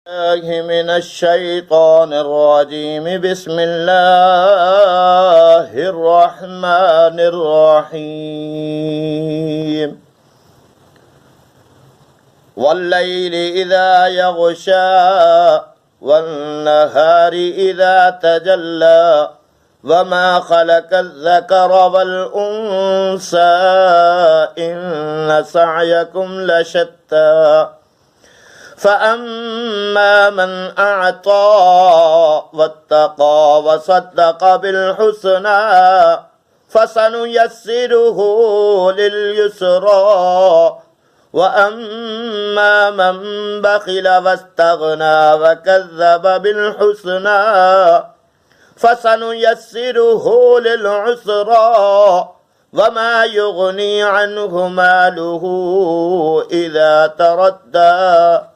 الله من الشيطان الرجيم. بسم الله الرحمن الرحيم. والليل إذا يغشى والنهار إذا تجلى وما خلق الذكر والأنثى إن سعيكم لشتى فأما من أعطى واتقى وصدق بالحسنى فسنيسره لليسرى وأما من بخل واستغنى وكذب بالحسنى فسنيسره للعسرى وما يغني عنه ماله إذا تردى